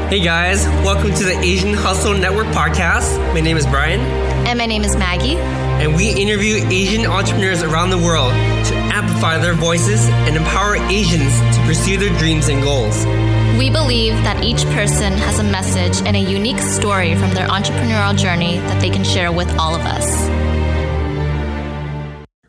Hey guys, welcome to the Asian Hustle Network podcast. My name is Brian. And my name is Maggie. And we interview Asian entrepreneurs around the world to amplify their voices and empower Asians to pursue their dreams and goals. We believe that each person has a message and a unique story from their entrepreneurial journey that they can share with all of us.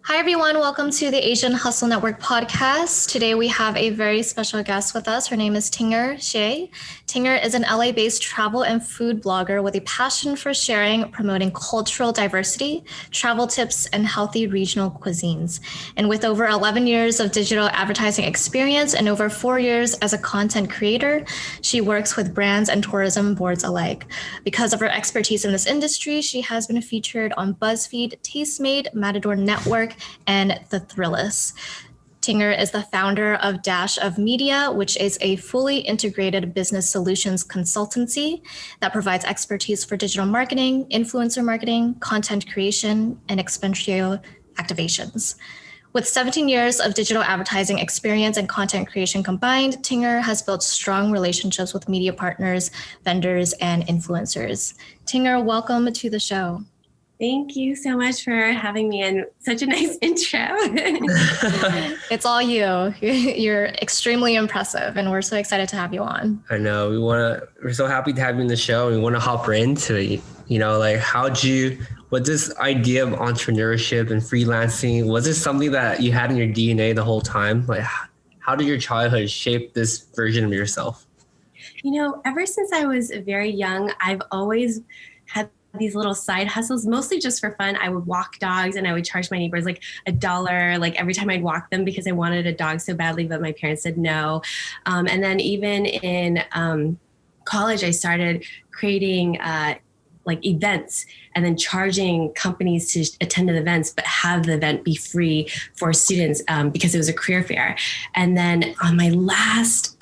Hi, everyone. Welcome to the Asian Hustle Network podcast. Today, we have a very special guest with us. Her name is Tinger Hseih. Tinger is an LA-based travel and food blogger with a passion for sharing, promoting cultural diversity, travel tips, and healthy regional cuisines. And with over 11 years of digital advertising experience and over 4 years as a content creator, she works with brands and tourism boards alike. Because of her expertise in this industry, she has been featured on Buzzfeed, Tastemade, Matador Network, and the Thrillist. Tinger is the founder of Dash of Media, which is a fully integrated business solutions consultancy that provides expertise for digital marketing, influencer marketing, content creation, and experiential activations. With 17 years of digital advertising experience and content creation combined, Tinger has built strong relationships with media partners, vendors, and influencers. Tinger, welcome to the show. Thank you so much for having me, and such a nice intro. It's all you. You're extremely impressive, and we're so excited to have you on. I know we're so happy to have you in the show. And we want to hop right into it. What this idea of entrepreneurship and freelancing, was this something that you had in your DNA the whole time? Like, how did your childhood shape this version of yourself? Ever since I was very young, I've always had these little side hustles, mostly just for fun. I would walk dogs and I would charge my neighbors like $1, like every time I'd walk them, because I wanted a dog so badly, but my parents said no. And then even in college, I started creating events and then charging companies to attend the events, but have the event be free for students because it was a career fair. And then on my last,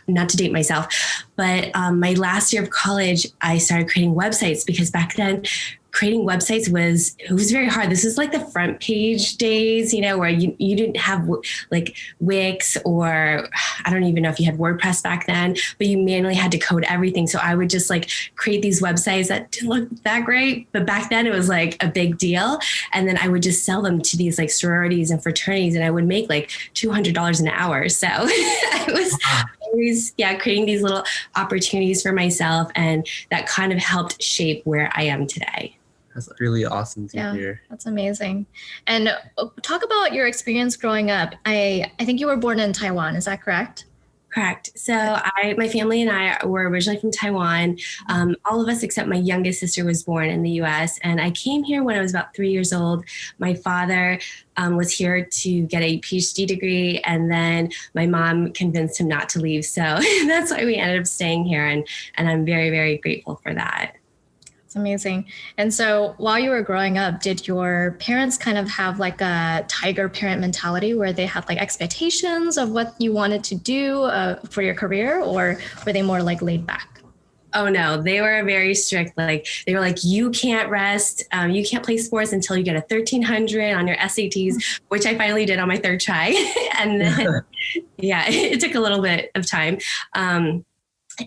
not to date myself, but my last year of college, I started creating websites, because back then creating websites was very hard. This is like the front page days, where you didn't have like Wix, or I don't even know if you had WordPress back then, but you manually had to code everything. So I would just like create these websites that didn't look that great, but back then it was like a big deal. And then I would just sell them to these like sororities and fraternities, and I would make like $200 an hour. So I was always, creating these little opportunities for myself, and that kind of helped shape where I am today. That's really awesome to hear. That's amazing. And talk about your experience growing up. I think you were born in Taiwan. Is that correct? Correct. So my family and I were originally from Taiwan. All of us except my youngest sister was born in the U.S. And I came here when I was about 3 years old. My father was here to get a PhD degree, and then my mom convinced him not to leave. So that's why we ended up staying here. And I'm very, very grateful for that. It's amazing. And so while you were growing up, did your parents kind of have like a tiger parent mentality where they had like expectations of what you wanted to do for your career, or were they more like laid back? Oh no, they were very strict. Like they were like, you can't rest. You can't play sports until you get a 1300 on your SATs, which I finally did on my third try. And then, it took a little bit of time.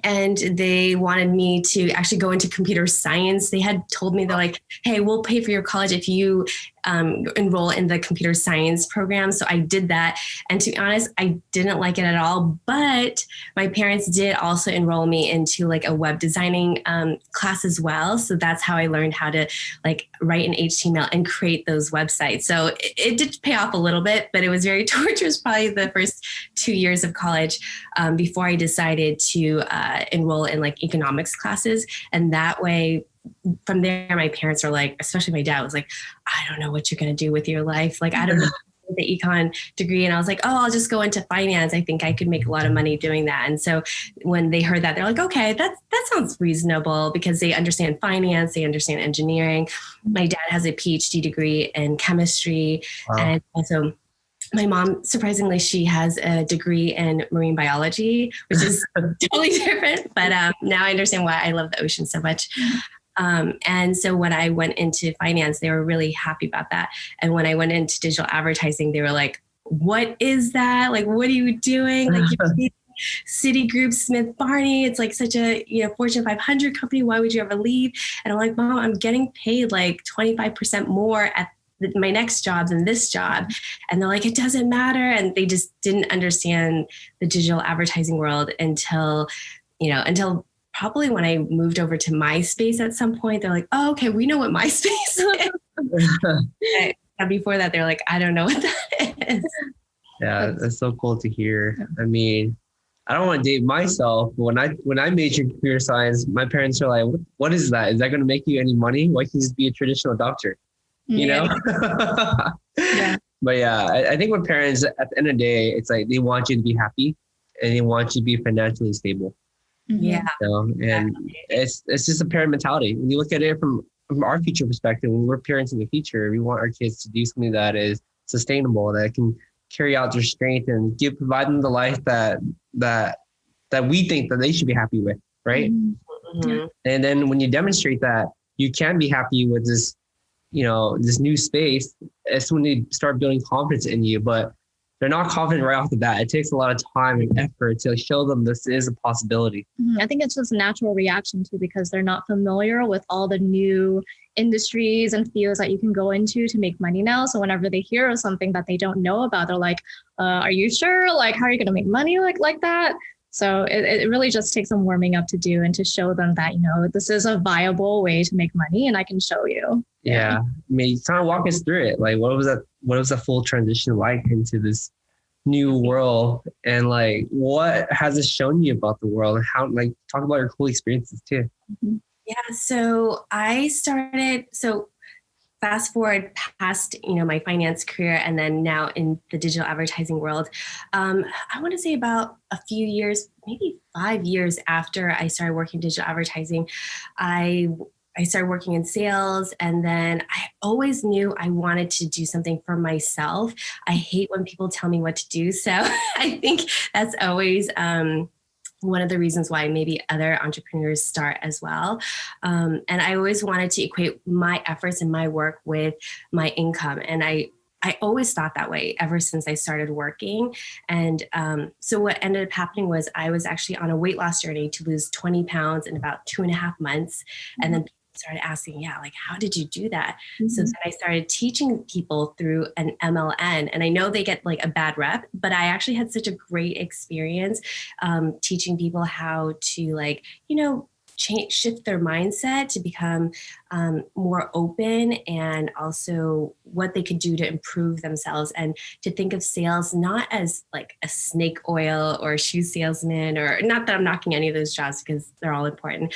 And they wanted me to actually go into computer science. They had told me, they're like, hey, we'll pay for your college if you enroll in the computer science program. So I did that. And to be honest, I didn't like it at all. But my parents did also enroll me into like a web designing class as well. So that's how I learned how to like write in HTML and create those websites. So it did pay off a little bit, but it was very torturous, probably the first 2 years of college before I decided to enroll in like economics classes. And that way, from there, my parents are like, especially my dad was like, I don't know what you're going to do with your life. Like, I don't know the econ degree. And I was like, oh, I'll just go into finance. I think I could make a lot of money doing that. And so when they heard that, they're like, okay, that sounds reasonable, because they understand finance, they understand engineering. My dad has a PhD degree in chemistry. Wow. And also my mom, surprisingly, she has a degree in marine biology, which is totally different. But now I understand why I love the ocean so much. And so when I went into finance, they were really happy about that. And when I went into digital advertising, they were like, what is that? Like, what are you doing? Like, you're Citigroup, Smith Barney. It's like such a, Fortune 500 company. Why would you ever leave? And I'm like, Mom, I'm getting paid like 25% more at my next job than this job. And they're like, it doesn't matter. And they just didn't understand the digital advertising world until probably when I moved over to MySpace at some point. They're like, oh, okay, we know what MySpace is. And before that, they're like, I don't know what that is. Yeah, that's so cool to hear. I mean, I don't want to date myself, but when I majored in computer science, my parents are like, what is that? Is that going to make you any money? Why can't you just be a traditional doctor? You know? Yeah. But yeah, I think with parents, at the end of the day, it's like they want you to be happy and they want you to be financially stable. Yeah. And it's just a parent mentality. When you look at it from our future perspective, when we're parents in the future, we want our kids to do something that is sustainable, that can carry out their strength and provide them the life that we think that they should be happy with, right? Mm-hmm. And then when you demonstrate that you can be happy with this, this new space, it's when they start building confidence in you. But they're not confident right off the bat. It takes a lot of time and effort to show them this is a possibility. I think it's just a natural reaction too, because they're not familiar with all the new industries and fields that you can go into to make money now. So whenever they hear of something that they don't know about, they're like, are you sure? Like, how are you going to make money like that? So it really just takes some warming up to do and to show them that, this is a viable way to make money and I can show you. Yeah. I mean, kind of walk us through it. Like, what was the full transition like into this new world? And like, what has it shown you about the world? And how, like, talk about your cool experiences too. Yeah. So fast forward past, my finance career and then now in the digital advertising world, I want to say about a few years, maybe 5 years after I started working digital advertising, I started working in sales, and then I always knew I wanted to do something for myself. I hate when people tell me what to do. So I think that's always one of the reasons why maybe other entrepreneurs start as well. And I always wanted to equate my efforts and my work with my income. And I always thought that way ever since I started working. And so what ended up happening was I was actually on a weight loss journey to lose 20 pounds in about 2.5 months. And then started asking, like, how did you do that? So then I started teaching people through an MLN, and I know they get like a bad rep, but I actually had such a great experience teaching people how to shift their mindset to become more open, and also what they could do to improve themselves, and to think of sales not as like a snake oil or a shoe salesman, or not that I'm knocking any of those jobs because they're all important.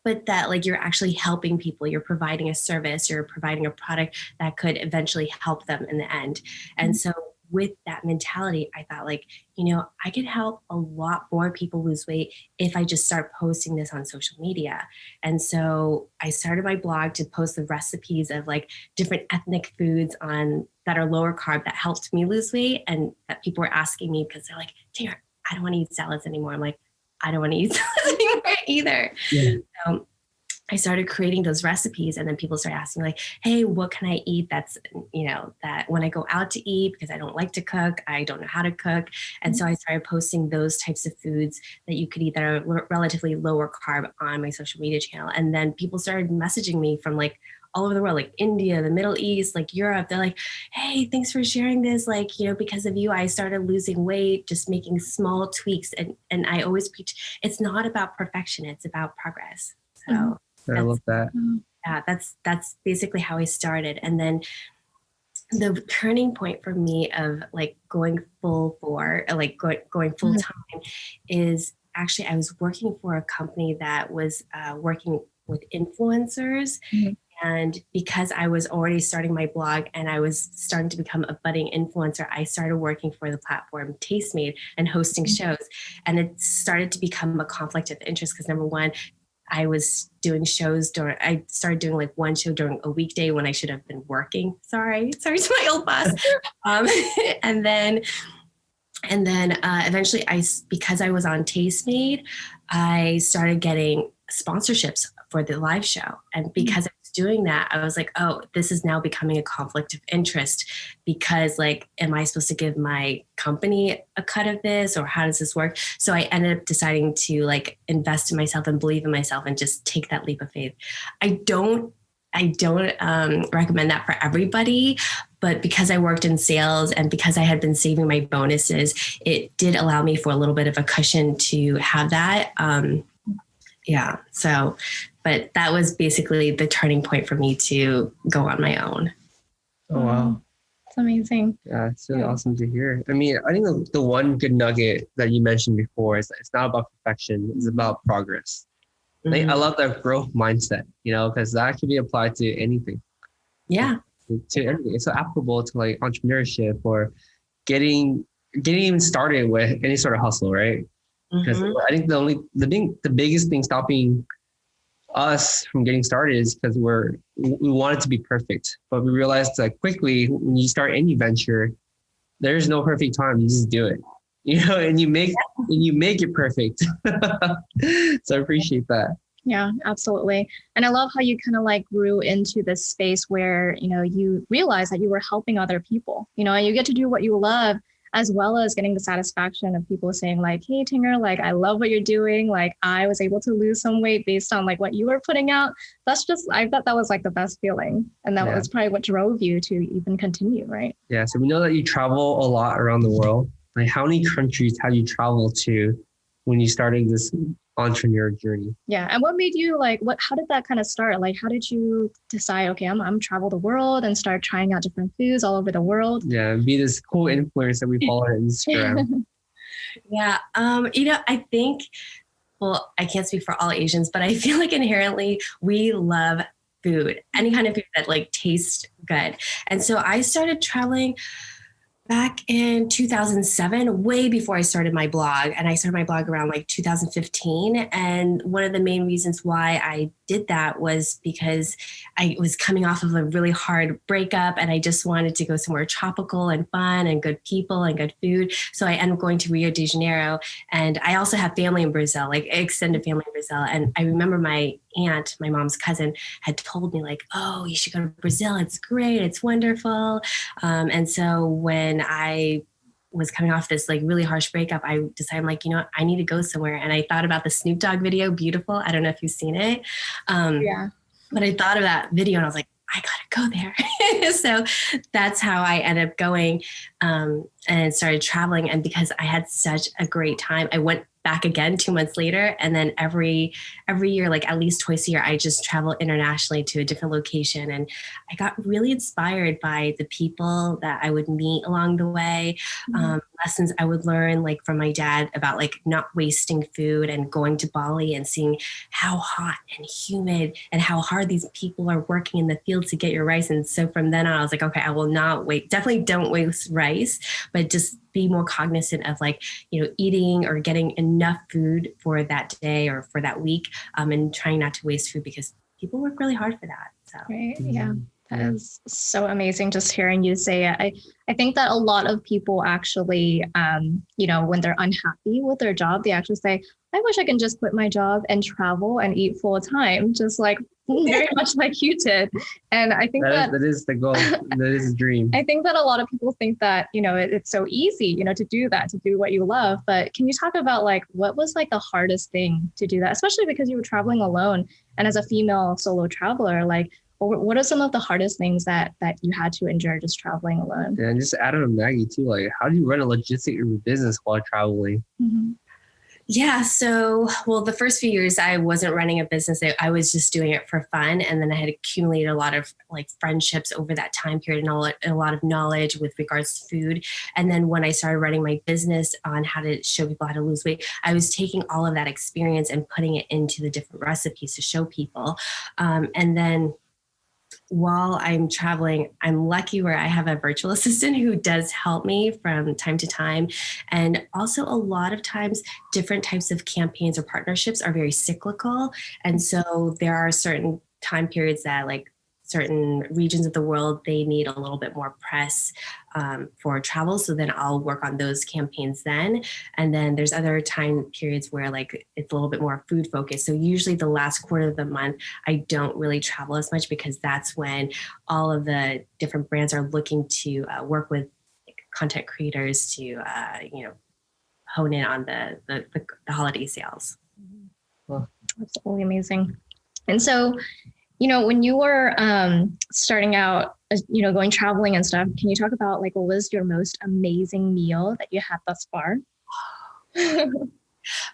But that like you're actually helping people, you're providing a service, you're providing a product that could eventually help them in the end. And so with that mentality, I thought I could help a lot more people lose weight if I just start posting this on social media. And so I started my blog to post the recipes of like different ethnic foods that are lower carb that helped me lose weight, and that people were asking me because they're like, Tinger, I don't want to eat salads anymore. I'm like, I don't want to eat salads anymore either. Yeah. So I started creating those recipes, and then people started asking like, hey, what can I eat that's, that when I go out to eat, because I don't like to cook, I don't know how to cook. And so I started posting those types of foods that you could eat that are relatively lower carb on my social media channel. And then people started messaging me from like all over the world, like India, the Middle East, like Europe. They're like, hey, thanks for sharing this. Like, because of you, I started losing weight, just making small tweaks. And I always preach, it's not about perfection, it's about progress. So I love that. Yeah, that's basically how I started. And then the turning point for me of like going full time is actually I was working for a company that was working with influencers. And because I was already starting my blog and I was starting to become a budding influencer, I started working for the platform Tastemade and hosting shows. And it started to become a conflict of interest because number one, I was doing shows I started doing like one show during a weekday when I should have been working. Sorry to my old boss. And then eventually because I was on Tastemade, I started getting sponsorships for the live show. And because I was doing that, I was like, oh, this is now becoming a conflict of interest, because like, am I supposed to give my company a cut of this, or how does this work? So I ended up deciding to like invest in myself and believe in myself and just take that leap of faith. I don't recommend that for everybody, but because I worked in sales and because I had been saving my bonuses, it did allow me for a little bit of a cushion to have that. So, but that was basically the turning point for me to go on my own. Oh, wow. It's amazing. Yeah, it's really awesome to hear. I mean, I think the one good nugget that you mentioned before is that it's not about perfection, it's about progress. Mm-hmm. I love that growth mindset, because that can be applied to anything. Yeah. To anything. It's so applicable to like entrepreneurship or getting even started with any sort of hustle, right? Because I think the biggest thing stopping us from getting started is because we want it to be perfect, but we realized that quickly when you start any venture, there's no perfect time. You just do it, and you make it perfect. So I appreciate that. Yeah, absolutely. And I love how you kind of like grew into this space where, you realize that you were helping other people, and you get to do what you love, as well as getting the satisfaction of people saying like, hey, Tinger, like, I love what you're doing. Like, I was able to lose some weight based on like what you were putting out. I thought that was like the best feeling. And that was probably what drove you to even continue, right? Yeah. So we know that you travel a lot around the world. Like, how many countries have you traveled to when you started this entrepreneur journey? Yeah. And what made you how did that kind of start? Like, how did you decide, okay, I'm travel the world and start trying out different foods all over the world? Yeah. And be this cool influencer that we follow on Instagram. Yeah. I think, well, I can't speak for all Asians, but I feel like inherently we love food, any kind of food that like tastes good. And so I started traveling back in 2007, way before I started my blog. And I started my blog around like 2015. And one of the main reasons why I did that was because I was coming off of a really hard breakup and I just wanted to go somewhere tropical and fun and good people and good food. So I ended up going to Rio de Janeiro. And I also have family in Brazil, like extended family in Brazil. And I remember my aunt, my mom's cousin, had told me like, oh, you should go to Brazil. It's great. It's wonderful. And so when I was coming off this like really harsh breakup, I decided I'm like, I need to go somewhere. And I thought about the Snoop Dogg video, Beautiful. I don't know if you've seen it. But I thought of that video and I was like, I gotta go there. So that's how I ended up going and started traveling. And because I had such a great time, I went back again 2 months later. And then every year, like at least twice a year, I just travel internationally to a different location. And I got really inspired by the people that I would meet along the way, lessons I would learn like from my dad about like not wasting food, and going to Bali and seeing how hot and humid and how hard these people are working in the field to get your rice. And so from then on, I was like, okay, I will not wait. Definitely don't waste rice, but just be more cognizant of like, eating or getting enough food for that day or for that week, and trying not to waste food because people work really hard for that. So. Right. Yeah. That is so amazing just hearing you say it. I think that a lot of people actually, when they're unhappy with their job, they actually say, I wish I can just quit my job and travel and eat full time, just like very much like you did. And I think that is the goal. That is the dream. I think that a lot of people think that, it's so easy, to do that, to do what you love. But can you talk about like, what was like the hardest thing to do that, especially because you were traveling alone and as a female solo traveler, like, what are some of the hardest things that you had to endure just traveling alone? Yeah, and just add on to Maggie too, like how do you run a logistic business while traveling? Mm-hmm. Yeah. So, the first few years I wasn't running a business. I was just doing it for fun. And then I had accumulated a lot of like friendships over that time period and a lot of knowledge with regards to food. And then when I started running my business on how to show people how to lose weight, I was taking all of that experience and putting it into the different recipes to show people. And then while I'm traveling, I'm lucky where I have a virtual assistant who does help me from time to time. And also a lot of times different types of campaigns or partnerships are very cyclical. And so there are certain time periods that like certain regions of the world, they need a little bit more press for travel. So then I'll work on those campaigns then. And then there's other time periods where like it's a little bit more food focused. So usually the last quarter of the month, I don't really travel as much because that's when all of the different brands are looking to work with content creators to, hone in on the holiday sales. Absolutely amazing. And so, when you were starting out, going traveling and stuff, can you talk about like what was your most amazing meal that you had thus far?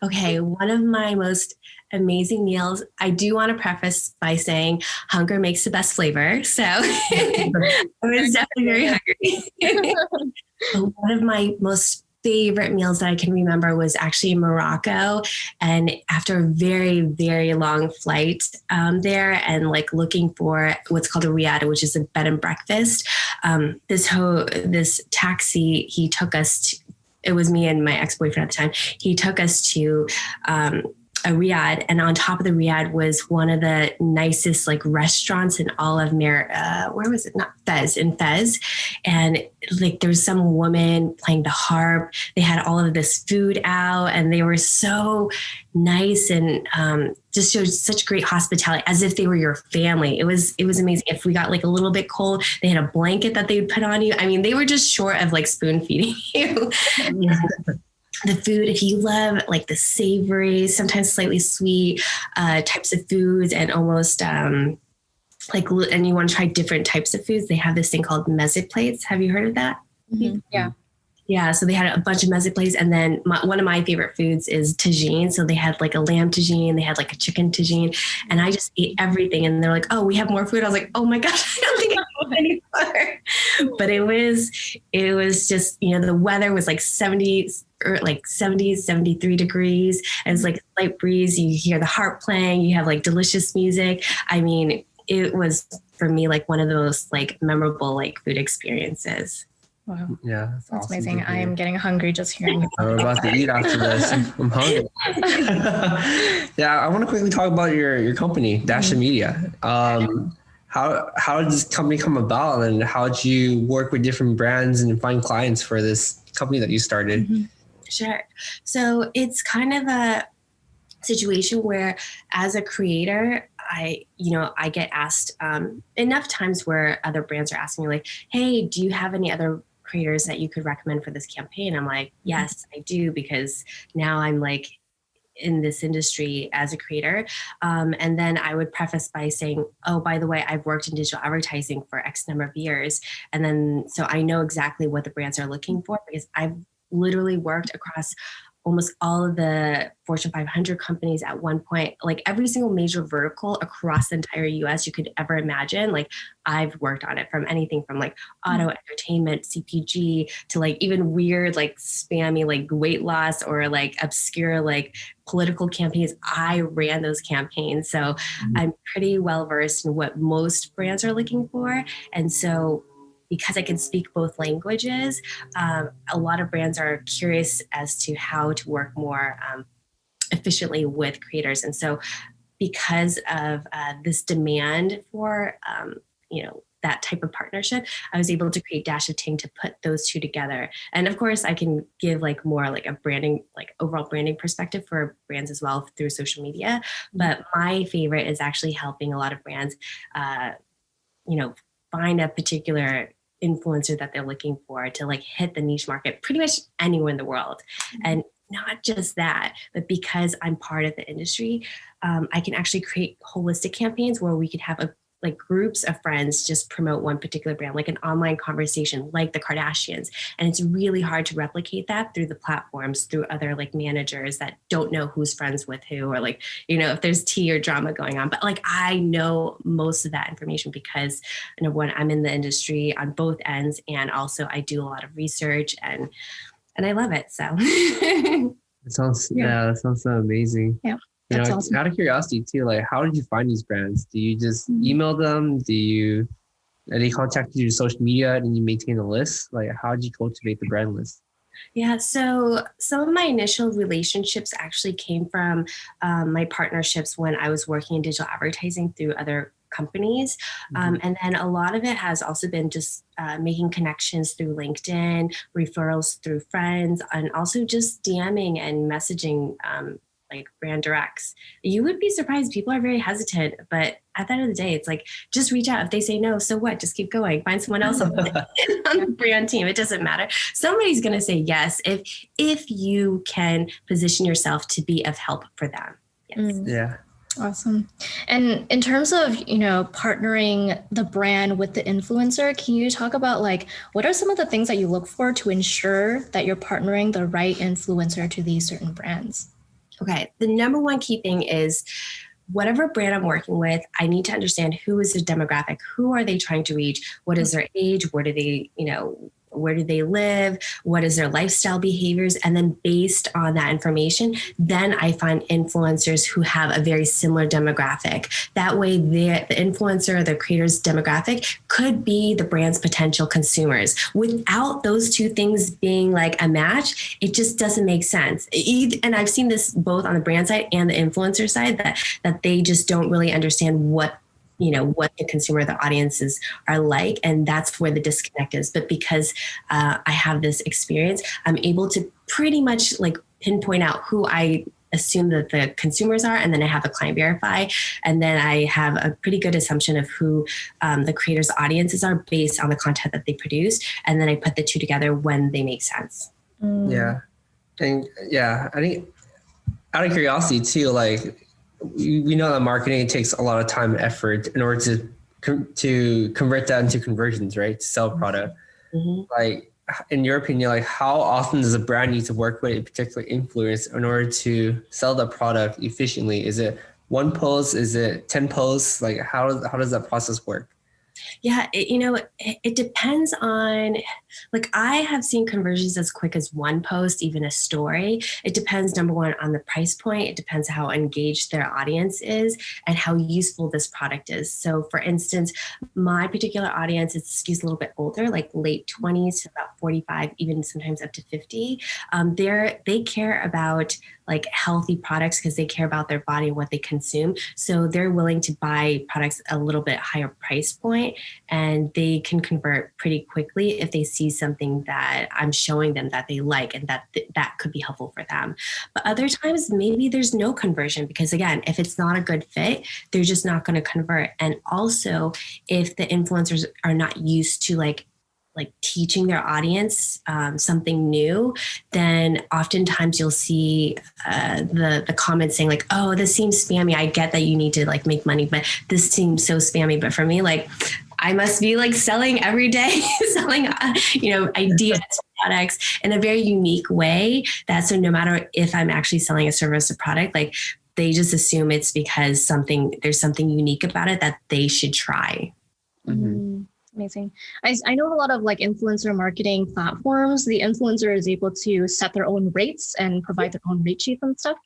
Okay, one of my most amazing meals, I do want to preface by saying hunger makes the best flavor. So I was definitely very hungry. One of my most favorite meals that I can remember was actually in Morocco. And after a very, very long flight there and like looking for what's called a riad, which is a bed and breakfast, this taxi, he took us to, it was me and my ex-boyfriend at the time. He took us to a riad, and on top of the riad was one of the nicest like restaurants in all of where was it? Not Fez, in Fez. And like there was some woman playing the harp. They had all of this food out and they were so nice and just showed such great hospitality as if they were your family. It was amazing. If we got like a little bit cold, they had a blanket that they would put on you. I mean, they were just short of like spoon feeding you. The food, if you love like the savory, sometimes slightly sweet types of foods and almost and you want to try different types of foods, they have this thing called meze plates. Have you heard of that? Mm-hmm. Yeah. Yeah, so they had a bunch of meze plates, and then one of my favorite foods is tagine. So they had like a lamb tagine, they had like a chicken tagine, and I just ate everything. And they're like, "Oh, we have more food." I was like, "Oh my gosh, I don't think I have any more." But it was just, the weather was like 70s or like 70s, 73 degrees. And it's like a light breeze. You hear the harp playing. You have like delicious music. I mean, it was for me like one of the most like memorable like food experiences. Wow. Yeah, That's awesome amazing. I am getting hungry just hearing you. I'm about to eat after this. I'm hungry. Yeah, I want to quickly talk about your company, Dash of Media. How did this company come about, and how did you work with different brands and find clients for this company that you started? Mm-hmm. Sure. So it's kind of a situation where as a creator, I get asked enough times where other brands are asking me like, "Hey, do you have any other creators that you could recommend for this campaign?" I'm like, "Yes, I do," because now I'm like in this industry as a creator. And then I would preface by saying, "Oh, by the way, I've worked in digital advertising for X number of years." And then, so I know exactly what the brands are looking for because I've literally worked across almost all of the Fortune 500 companies at one point, like every single major vertical across the entire US you could ever imagine. Like I've worked on it, from anything from like auto, entertainment, CPG, to like even weird, like spammy, like weight loss or like obscure, like political campaigns. I ran those campaigns. So I'm pretty well versed in what most brands are looking for. And so because I can speak both languages, a lot of brands are curious as to how to work more efficiently with creators. And so because of this demand for, that type of partnership, I was able to create Dash of Ting to put those two together. And of course, I can give like more like a branding, like overall branding perspective for brands as well through social media. But my favorite is actually helping a lot of brands, find a particular influencer that they're looking for to like hit the niche market pretty much anywhere in the world. And not just that, but because I'm part of the industry, I can actually create holistic campaigns where we could have like groups of friends just promote one particular brand, like an online conversation, like the Kardashians. And it's really hard to replicate that through the platforms, through other like managers that don't know who's friends with who, or like, if there's tea or drama going on. But like, I know most of that information because number one, I'm in the industry on both ends. And also I do a lot of research and I love it. So That sounds so amazing. Yeah. That's awesome. Out of curiosity too, like how did you find these brands? Do you just email them? Are they contact you through social media and you maintain a list? Like how did you cultivate the brand list? Yeah, so some of my initial relationships actually came from my partnerships when I was working in digital advertising through other companies. And then a lot of it has also been just making connections through LinkedIn, referrals through friends, and also just DMing and messaging like brand directs. You would be surprised. People are very hesitant, but at the end of the day, it's like, just reach out. If they say no, so what? Just keep going. Find someone else on the brand team. It doesn't matter. Somebody's going to say yes if you can position yourself to be of help for them. Yes. Yeah. Awesome. And in terms of, partnering the brand with the influencer, can you talk about like, what are some of the things that you look for to ensure that you're partnering the right influencer to these certain brands? Okay. The number one key thing is whatever brand I'm working with, I need to understand who is the demographic, who are they trying to reach, what is their age, where do they live, what is their lifestyle behaviors, and then based on that information, then I find influencers who have a very similar demographic. That way, the influencer, the creator's demographic could be the brand's potential consumers. Without those two things being like a match, it just doesn't make sense. And I've seen this both on the brand side and the influencer side, that they just don't really understand what the consumer, the audiences are like. And that's where the disconnect is. But because I have this experience, I'm able to pretty much like pinpoint out who I assume that the consumers are. And then I have a client verify. And then I have a pretty good assumption of who the creators' audiences are based on the content that they produce. And then I put the two together when they make sense. Yeah. And yeah, I think out of curiosity too, like, we know that marketing takes a lot of time and effort in order to convert that into conversions, right? To sell product. Mm-hmm. Like, in your opinion, like how often does a brand need to work with a particular influencer in order to sell the product efficiently? Is it one post? Is it 10 posts? Like how does that process work? Yeah, it depends on, like, I have seen conversions as quick as one post, even a story. It depends, number one, on the price point. It depends how engaged their audience is and how useful this product is. So for instance, my particular audience skews a little bit older, like late 20s to about 45, even sometimes up to 50. They care about like healthy products because they care about their body and what they consume. So they're willing to buy products a little bit higher price point, and they can convert pretty quickly if they see something that I'm showing them that they like and that could be helpful for them. But other times, maybe there's no conversion because, again, if it's not a good fit, they're just not going to convert. And also, if the influencers are not used to like teaching their audience something new, then oftentimes you'll see the comments saying like, oh, this seems spammy. I get that you need to like make money, but this seems so spammy. But for me, like, I must be like selling every day, selling, ideas, products in a very unique way. So no matter if I'm actually selling a service or product, like they just assume it's because there's something unique about it that they should try. Mm-hmm. Amazing. I know a lot of like influencer marketing platforms, the influencer is able to set their own rates and provide their own rate sheets and stuff.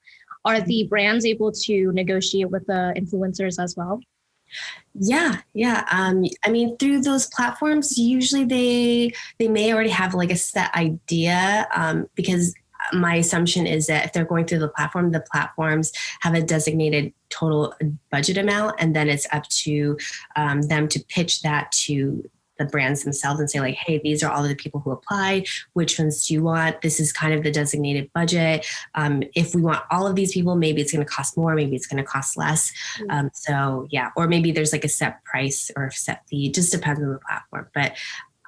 Are the brands able to negotiate with the influencers as well? Yeah. I mean, through those platforms, usually they may already have like a set idea because my assumption is that if they're going through the platforms have a designated total budget amount, and then it's up to them to pitch that to the brands themselves and say like, hey, these are all of the people who applied. Which ones do you want? This is kind of the designated budget. If we want all of these people, maybe it's going to cost more, maybe it's going to cost less. So yeah, or maybe there's like a set price or a set fee. It just depends on the platform. But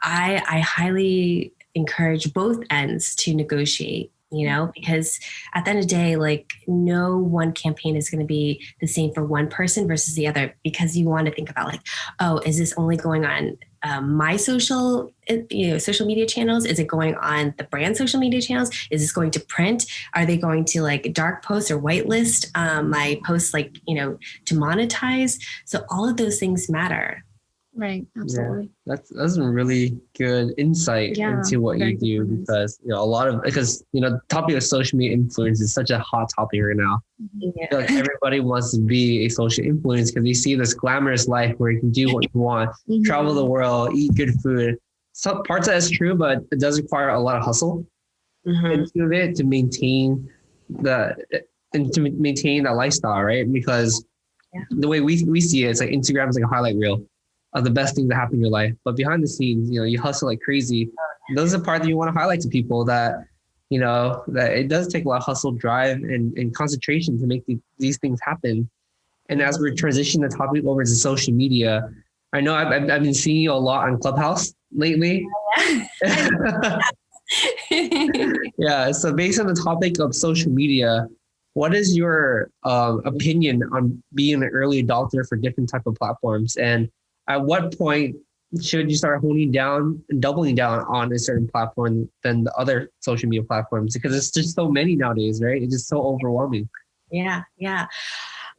I highly encourage both ends to negotiate. Because at the end of the day, like no one campaign is going to be the same for one person versus the other, because you want to think about like, oh, is this only going on my social media channels? Is it going on the brand social media channels? Is this going to print? Are they going to like dark post or whitelist my posts, like, to monetize? So all of those things matter. Right. Absolutely. Yeah, that's a really good insight into what you do, because the topic of social media influence is such a hot topic right now. Yeah. I feel like everybody wants to be a social influence because they see this glamorous life where you can do what you want, travel the world, eat good food. Some parts of that's true, but it does require a lot of hustle into it to maintain that lifestyle, right? Because the way we see it, it's like Instagram is like a highlight reel of the best things that happen in your life. But behind the scenes, you hustle like crazy. Those are the part that you want to highlight to people, that that it does take a lot of hustle, drive, and concentration to make these things happen. And as we're transitioning the topic over to social media, I know I've been seeing you a lot on Clubhouse lately. Yeah. So based on the topic of social media, what is your opinion on being an early adopter for different type of platforms? And at what point should you start honing down and doubling down on a certain platform than the other social media platforms? Because it's just so many nowadays, right? It's just so overwhelming. Yeah.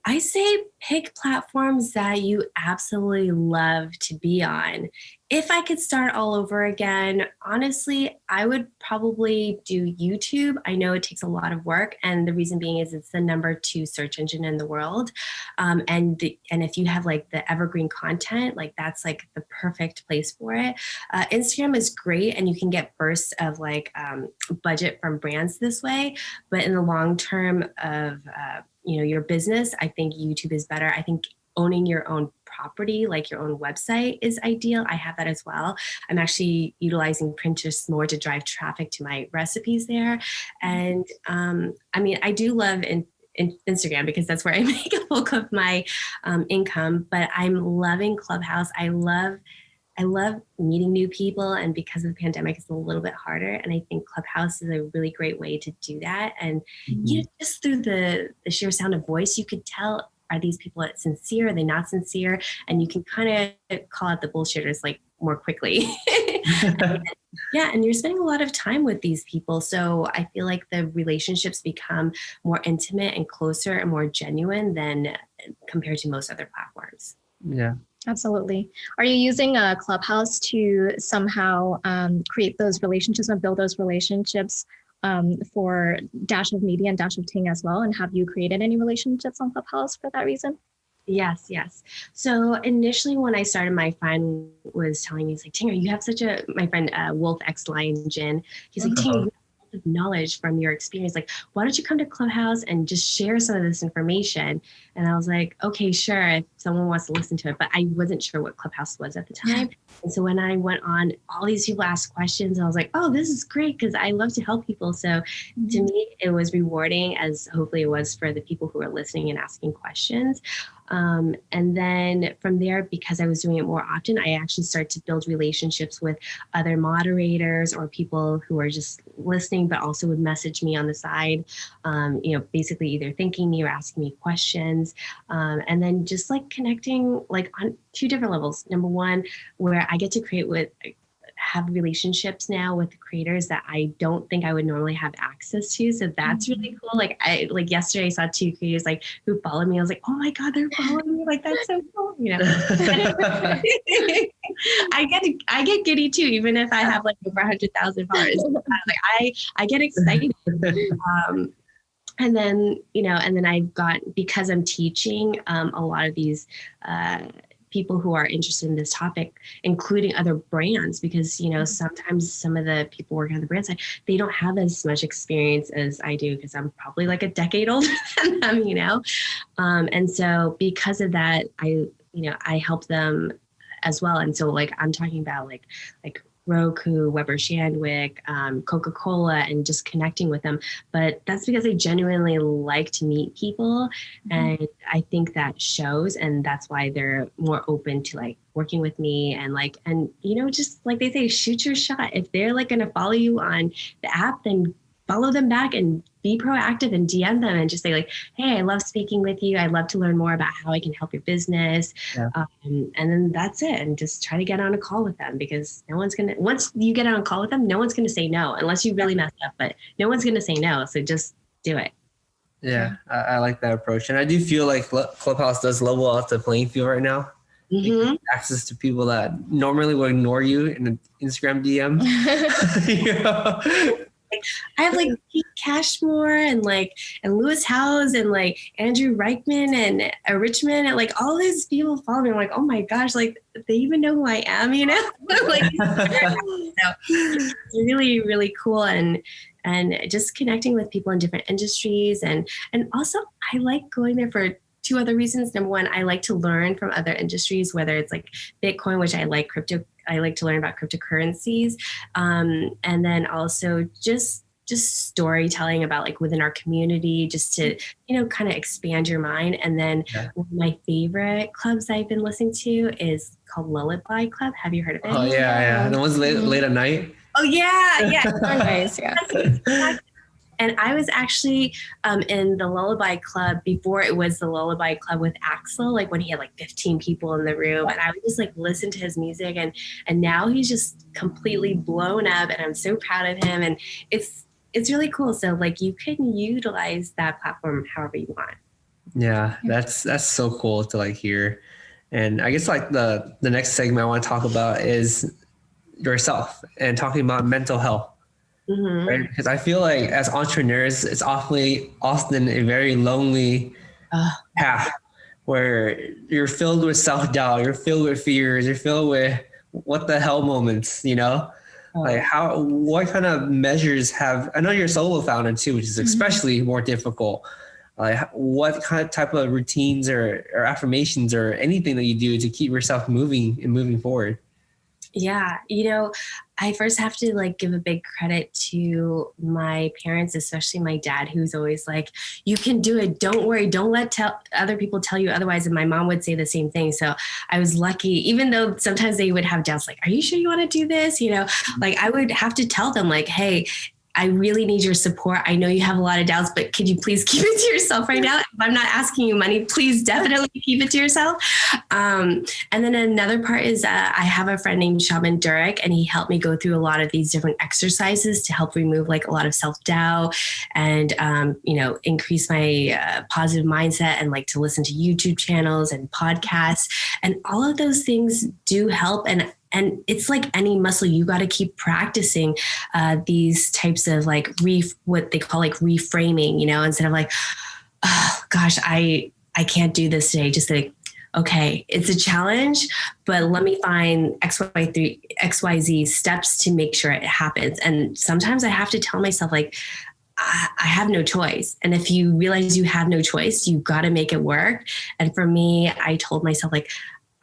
I say pick platforms that you absolutely love to be on. If I could start all over again, honestly, I would probably do YouTube. I know it takes a lot of work, and the reason being is it's the number 2 search engine in the world. And if you have like the evergreen content, like that's like the perfect place for it. Instagram is great, and you can get bursts of like budget from brands this way. But in the long term of your business, I think YouTube is better. I think owning your own property, like your own website, is ideal. I have that as well. I'm actually utilizing Pinterest more to drive traffic to my recipes there. And I do love in Instagram because that's where I make a bulk of my income, but I'm loving Clubhouse. I love meeting new people, and because of the pandemic, it's a little bit harder. And I think Clubhouse is a really great way to do that. And just through the sheer sound of voice, you could tell, are these people sincere? Are they not sincere? And you can kind of call out the bullshitters like more quickly. And you're spending a lot of time with these people. So I feel like the relationships become more intimate and closer and more genuine than compared to most other platforms. Yeah. Absolutely. Are you using Clubhouse to somehow create those relationships and build those relationships for Dash of Media and Dash of Ting as well? And have you created any relationships on Clubhouse for that reason? Yes. So initially when I started, my friend was telling me, he's like, Tinger, you have my friend Wolf X Lion Jin, he's like, Tinger, you have a lot of knowledge from your experience. Like, why don't you come to Clubhouse and just share some of this information? And I was like, okay, sure, if someone wants to listen to it. But I wasn't sure what Clubhouse was at the time. And so when I went on, all these people asked questions. I was like, oh, this is great, because I love to help people. So to me, it was rewarding, as hopefully it was for the people who were listening and asking questions. And then from there, because I was doing it more often, I actually started to build relationships with other moderators or people who are just listening, but also would message me on the side, basically either thanking me or asking me questions. And then just like connecting like on 2 different levels. Number one, where I get to have relationships now with the creators that I don't think I would normally have access to. So that's really cool. Like yesterday I saw 2 creators like who followed me. I was like, oh my God, they're following me. Like, that's so cool. I get giddy too, even if I have like over 100,000 followers. Like I get excited. And then I've got, because I'm teaching a lot of these people who are interested in this topic, including other brands, because, sometimes some of the people working on the brand side, they don't have as much experience as I do, because I'm probably like a decade older than them, and so because of that, I help them as well. And so like, I'm talking about like Roku, Weber Shandwick, Coca-Cola, and just connecting with them. But that's because I genuinely like to meet people. And I think that shows, and that's why they're more open to like working with me and just like they say, shoot your shot. If they're like going to follow you on the app, then follow them back and be proactive and DM them and just say like, hey, I love speaking with you. I'd love to learn more about how I can help your business. Yeah. And then that's it. And just try to get on a call with them, because once you get on a call with them, no one's going to say no, unless you really mess up, but no one's going to say no. So just do it. Yeah, I like that approach. And I do feel like Clubhouse does level out the playing field right now. Access to people that normally would ignore you in an Instagram DM. I have like Pete Cashmore and Lewis Howes and like Andrew Reichman and Richmond, and like all these people follow me. I'm like, oh my gosh, like they even know who I am, like it's really, really cool. And just connecting with people in different industries. And also I like going there for two other reasons. Number one, I like to learn from other industries, whether it's like Bitcoin, which I like I like to learn about cryptocurrencies. And then also just storytelling about like within our community, just to, kind of expand your mind. And then one of my favorite clubs I've been listening to is called Lullaby Club. Have you heard of it? Oh yeah. The ones late at night. Oh yeah. Nice, yeah. And I was actually in the Lullaby Club before it was the Lullaby Club with Axel, like when he had like 15 people in the room, and I would just like listen to his music, and now he's just completely blown up, and I'm so proud of him, and it's really cool. So like you can utilize that platform however you want. Yeah, that's so cool to like hear. And I guess like the next segment I want to talk about is yourself and talking about mental health. Mm-hmm. Right? Because I feel like as entrepreneurs, it's often a very lonely path where you're filled with self-doubt, you're filled with fears, you're filled with what the hell moments, Like what kind of measures I know you're a solo founder too, which is especially more difficult. Like what kind of type of routines or affirmations or anything that you do to keep yourself moving and moving forward? Yeah. I first have to like give a big credit to my parents, especially my dad, who's always like, you can do it. Don't worry. Don't let other people tell you otherwise. And my mom would say the same thing. So I was lucky, even though sometimes they would have doubts, like, are you sure you want to do this? Like I would have to tell them like, hey, I really need your support. I know you have a lot of doubts, but could you please keep it to yourself right now? If I'm not asking you money, please definitely keep it to yourself. And then another part is I have a friend named Shaman Durek, and he helped me go through a lot of these different exercises to help remove like a lot of self-doubt and, increase my positive mindset, and like to listen to YouTube channels and podcasts. And all of those things do help. And it's like any muscle, you got to keep practicing these types of like what they call like reframing, instead of like, oh gosh, I can't do this today. Just like, okay, it's a challenge, but let me find XYZ steps to make sure it happens. And sometimes I have to tell myself like, I have no choice. And if you realize you have no choice, you got to make it work. And for me, I told myself like,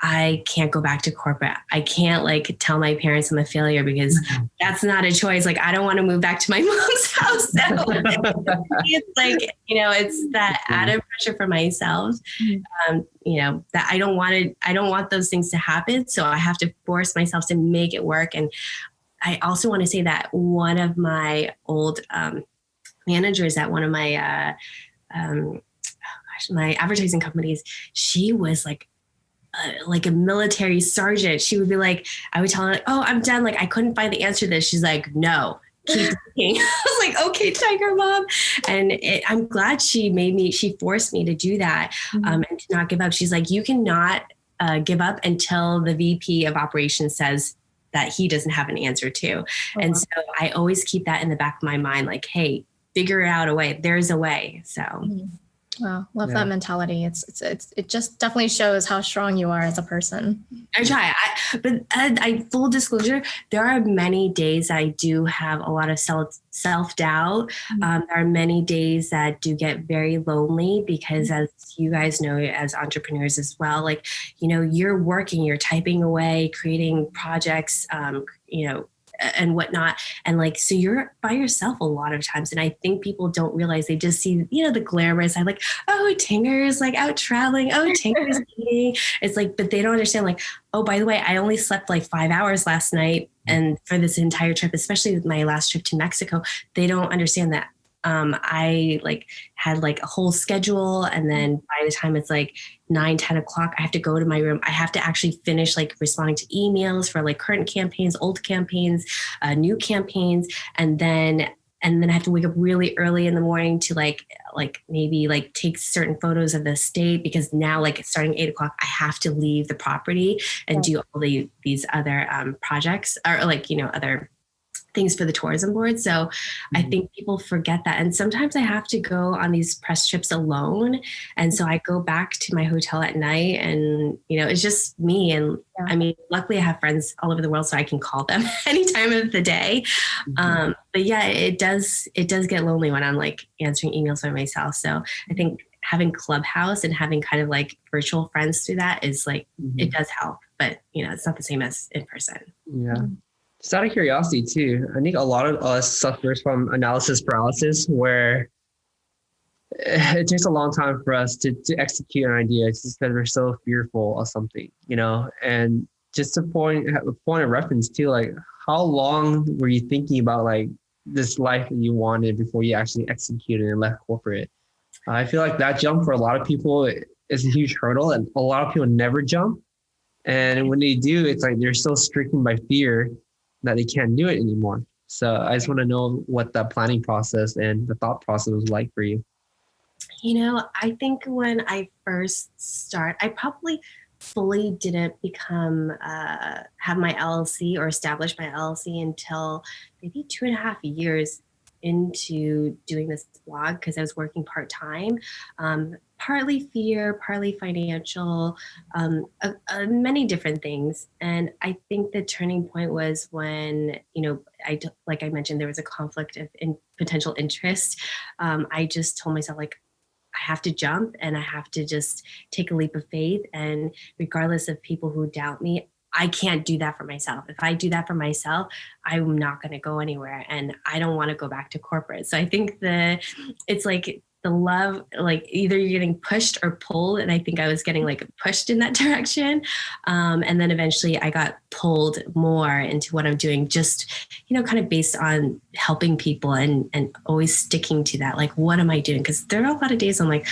I can't go back to corporate. I can't like tell my parents I'm a failure because that's not a choice. Like, I don't want to move back to my mom's house. So it's like, it's that added pressure for myself, that I don't want those things to happen. So I have to force myself to make it work. And I also want to say that one of my old managers at one of my, my advertising companies, she was like a military sergeant. She would be like, I would tell her like, oh, I'm done. Like, I couldn't find the answer to this. She's like, no, keep looking. I was like, okay, Tiger Mom. And I'm glad she forced me to do that and to not give up. She's like, you cannot give up until the VP of operations says that he doesn't have an answer to. Uh-huh. And so I always keep that in the back of my mind, like, hey, figure out a way. There's a way. So. Wow, love that mentality. It just definitely shows how strong you are as a person. I try, but full disclosure, there are many days I do have a lot of self-doubt. There are many days that do get very lonely because, as you guys know, as entrepreneurs as well, like, you're working, you're typing away, creating projects, and whatnot. And like, so you're by yourself a lot of times. And I think people don't realize, they just see, the glamorous side, like, oh, Tinger is like out traveling. Oh, Tinger is eating. It's like, but they don't understand like, oh, by the way, I only slept like 5 hours last night. And for this entire trip, especially with my last trip to Mexico, they don't understand that. I like had like a whole schedule, and then by the time it's like 9-10 o'clock, I have to go to my room. I have to actually finish like responding to emails for like current campaigns, old campaigns, new campaigns, and then I have to wake up really early in the morning to like maybe like take certain photos of the state, because now like starting 8 o'clock, I have to leave the property and do all these other projects, or like other things for the tourism board. So I think people forget that. And sometimes I have to go on these press trips alone. And so I go back to my hotel at night, and, it's just me. And I mean, luckily I have friends all over the world, so I can call them any time of the day. But yeah, it does get lonely when I'm like answering emails by myself. So I think having Clubhouse and having kind of like virtual friends through that is like, it does help, but it's not the same as in person. Yeah. Just out of curiosity too, I think a lot of us suffers from analysis paralysis, where it takes a long time for us to execute an idea just because we're so fearful of something, and just a point of reference too, like how long were you thinking about like this life that you wanted before you actually executed and left corporate? I feel like that jump for a lot of people is a huge hurdle, and a lot of people never jump. And when they do, it's like they're so stricken by fear that they can't do it anymore. So I just want to know what that planning process and the thought process was like for you. I think when I first started, I probably fully didn't have my LLC or establish my LLC until maybe 2.5 years into doing this blog, because I was working part-time, partly fear, partly financial, many different things. And I think the turning point was when, like I mentioned, there was a conflict of potential interest. I just told myself, like, I have to jump and I have to just take a leap of faith. And regardless of people who doubt me, I can't do that for myself. If I do that for myself, I'm not going to go anywhere, and I don't want to go back to corporate. So I think it's like the love, like either you're getting pushed or pulled. And I think I was getting like pushed in that direction. And then eventually I got pulled more into what I'm doing, just, kind of based on helping people and always sticking to that. Like, what am I doing? Because there are a lot of days I'm like,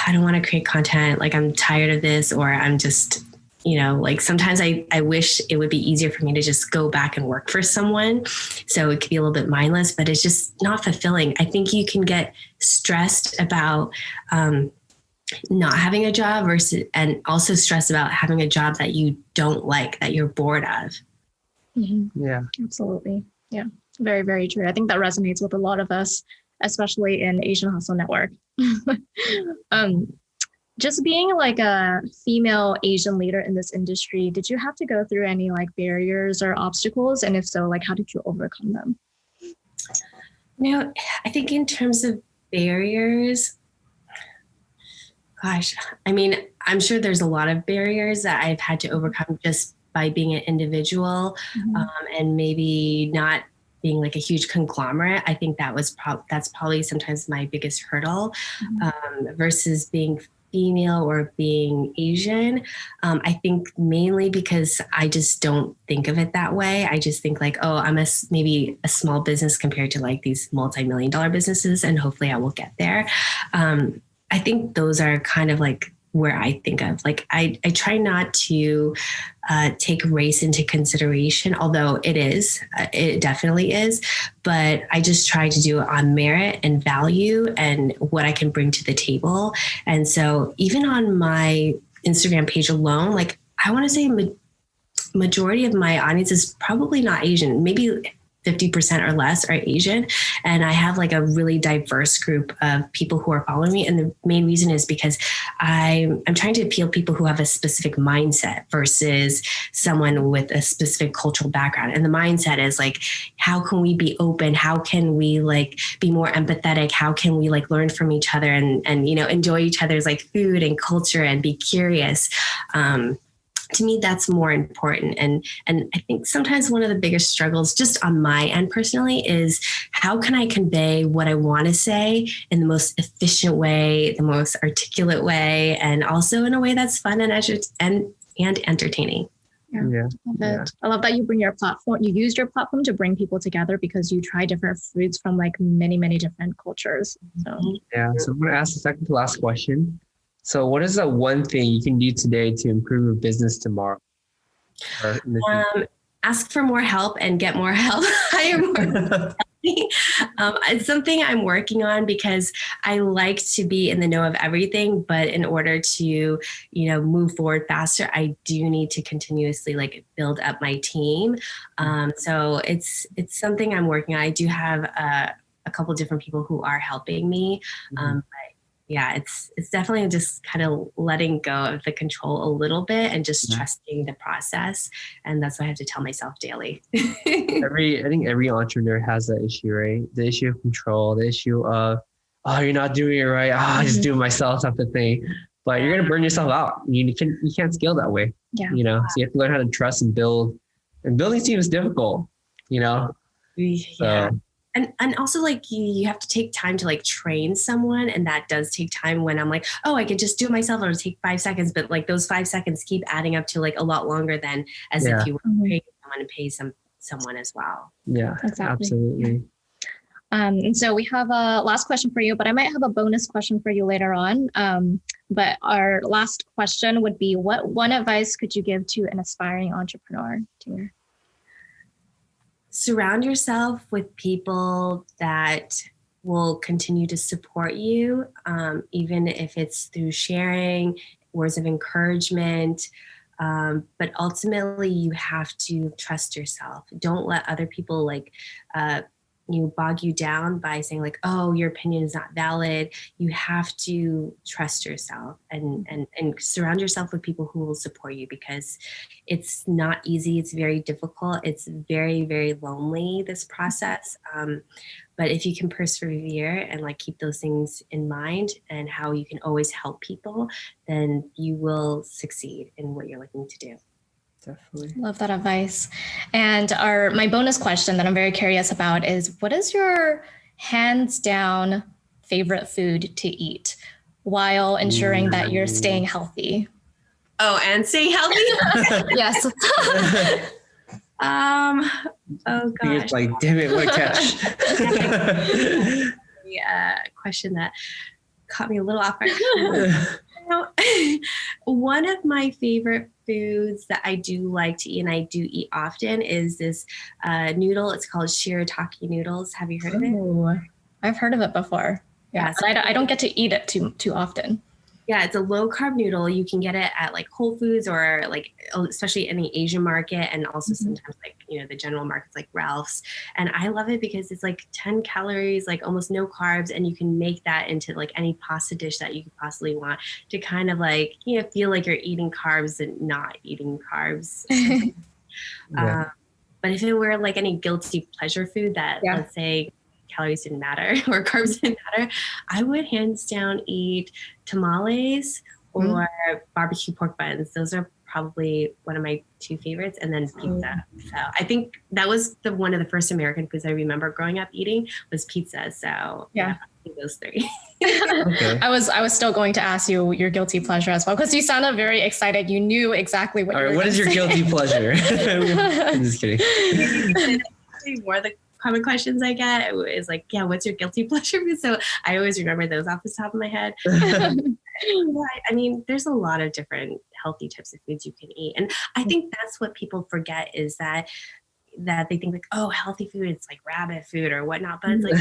I don't want to create content. Like, I'm tired of this, or I'm just, like sometimes I wish it would be easier for me to just go back and work for someone. So it could be a little bit mindless, but it's just not fulfilling. I think you can get stressed about not having a job and also stressed about having a job that you don't like, that you're bored of. Mm-hmm. Yeah, absolutely. Yeah, very, very true. I think that resonates with a lot of us, especially in Asian Hustle Network. Just being like a female Asian leader in this industry, did you have to go through any like barriers or obstacles? And if so, like, how did you overcome them? I think in terms of barriers, gosh, I mean, I'm sure there's a lot of barriers that I've had to overcome just by being an individual, and maybe not being like a huge conglomerate. I think that's probably sometimes my biggest hurdle, versus being female or being Asian. I think mainly because I just don't think of it that way. I just think like, oh, I'm maybe a small business compared to like these multi-million-dollar businesses, and hopefully I will get there. I think those are kind of like where I think of, like, I try not to take race into consideration, although it definitely is, but I just try to do it on merit and value and what I can bring to the table. And so even on my Instagram page alone, like, I want to say majority of my audience is probably not Asian, maybe 50% or less are Asian. And I have like a really diverse group of people who are following me. And the main reason is because I'm trying to appeal to people who have a specific mindset versus someone with a specific cultural background. And the mindset is like, how can we be open? How can we like be more empathetic? How can we like learn from each other and enjoy each other's like food and culture and be curious? To me, that's more important. And I think sometimes one of the biggest struggles just on my end personally is how can I convey what I want to say in the most efficient way, the most articulate way, and also in a way that's fun and entertaining. Yeah. I love that you used your platform to bring people together because you try different foods from like many, many different cultures. So I'm going to ask the second to last question. So what is the one thing you can do today to improve your business tomorrow? Ask for more help and get more help. Hire more. It's something I'm working on because I like to be in the know of everything, but in order to, move forward faster, I do need to continuously like build up my team. So it's something I'm working on. I do have a couple different people who are helping me. But yeah, it's definitely just kind of letting go of the control a little bit and just trusting the process. And that's what I have to tell myself daily. I think every entrepreneur has that issue, right? The issue of control, the issue of oh, you're not doing it right. I just do it myself type of thing. But you're gonna burn yourself out. You can't scale that way. Yeah. You know, so you have to learn how to trust and build. And building teams is difficult. You know. Yeah. So. And also like you have to take time to like train someone, and that does take time. When I'm like, oh, I could just do it myself. It'll take 5 seconds, but like those 5 seconds keep adding up to like a lot longer than as if you were paying someone and pay someone as well. Yeah, exactly. Absolutely. And so we have a last question for you, but I might have a bonus question for you later on. But our last question would be, what one advice could you give to an aspiring entrepreneur? Tinger? Surround yourself with people that will continue to support you, even if it's through sharing, words of encouragement. But ultimately, you have to trust yourself. Don't let other people bog you down by saying like, oh, your opinion is not valid. You have to trust yourself and surround yourself with people who will support you, because it's not easy. It's very difficult. It's very, very lonely, this process. But if you can persevere and like keep those things in mind and how you can always help people, then you will succeed in what you're looking to do. Definitely. Love that advice. And my bonus question that I'm very curious about is, what is your hands down favorite food to eat while ensuring that you're staying healthy? Oh, and staying healthy? Yes. Oh gosh. It's like, damn it, what a catch. Yeah, question that caught me a little off guard. One of my favorite foods that I do like to eat, and I do eat often, is this noodle. It's called shirataki noodles. Have you heard of it? I've heard of it before. Yeah, but I don't get to eat it too often. Yeah, it's a low carb noodle. You can get it at like Whole Foods or like, especially in the Asian market, and also sometimes like, the general markets like Ralph's. And I love it because it's like 10 calories, like almost no carbs. And you can make that into like any pasta dish that you could possibly want to kind of like, feel like you're eating carbs and not eating carbs. But if it were like any guilty pleasure food that, let's say, calories didn't matter or carbs didn't matter, I would hands down eat tamales or barbecue pork buns. Those are probably one of my two favorites, and then pizza. So I think that was one of the first American foods I remember growing up eating was pizza. So those three. Okay. I was still going to ask you your guilty pleasure as well, because you sounded very excited. You knew exactly what. All right, what is your guilty pleasure? I'm just kidding. More of the common questions I get is like, what's your guilty pleasure? So I always remember those off the top of my head. I mean, there's a lot of different healthy types of foods you can eat. And I think that's what people forget, is that they think like, oh, healthy food, it's like rabbit food or whatnot. But it's like,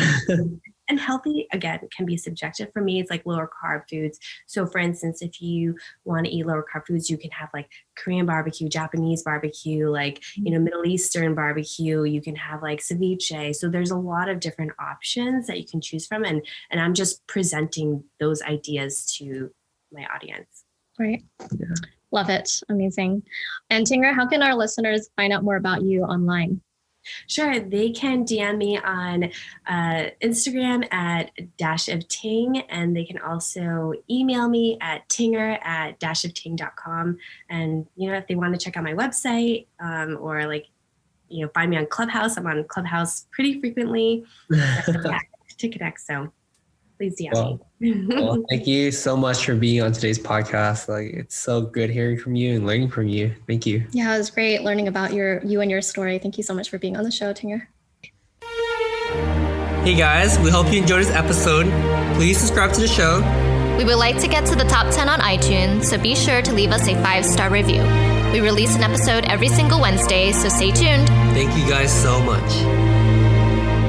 and healthy, again, can be subjective. For me, it's like lower carb foods. So for instance, if you want to eat lower carb foods, you can have like Korean barbecue, Japanese barbecue, like, Middle Eastern barbecue. You can have like ceviche. So there's a lot of different options that you can choose from. And I'm just presenting those ideas to my audience. Right. Yeah. Love it. Amazing. And Tinger, how can our listeners find out more about you online? Sure. They can DM me on Instagram at Dash of Ting, and they can also email me at tinger@dashofting.com. And, if they want to check out my website or like, find me on Clubhouse. I'm on Clubhouse pretty frequently to connect. So please DM me. Well, thank you so much for being on today's podcast. Like, it's so good hearing from you and learning from you. Thank you. Yeah, it was great learning about you and your story. Thank you so much for being on the show, Tinger. Hey guys, we hope you enjoyed this episode. Please subscribe to the show. We would like to get to the top 10 on iTunes, so be sure to leave us a 5-star review. We release an episode every single Wednesday, so stay tuned. Thank you guys so much.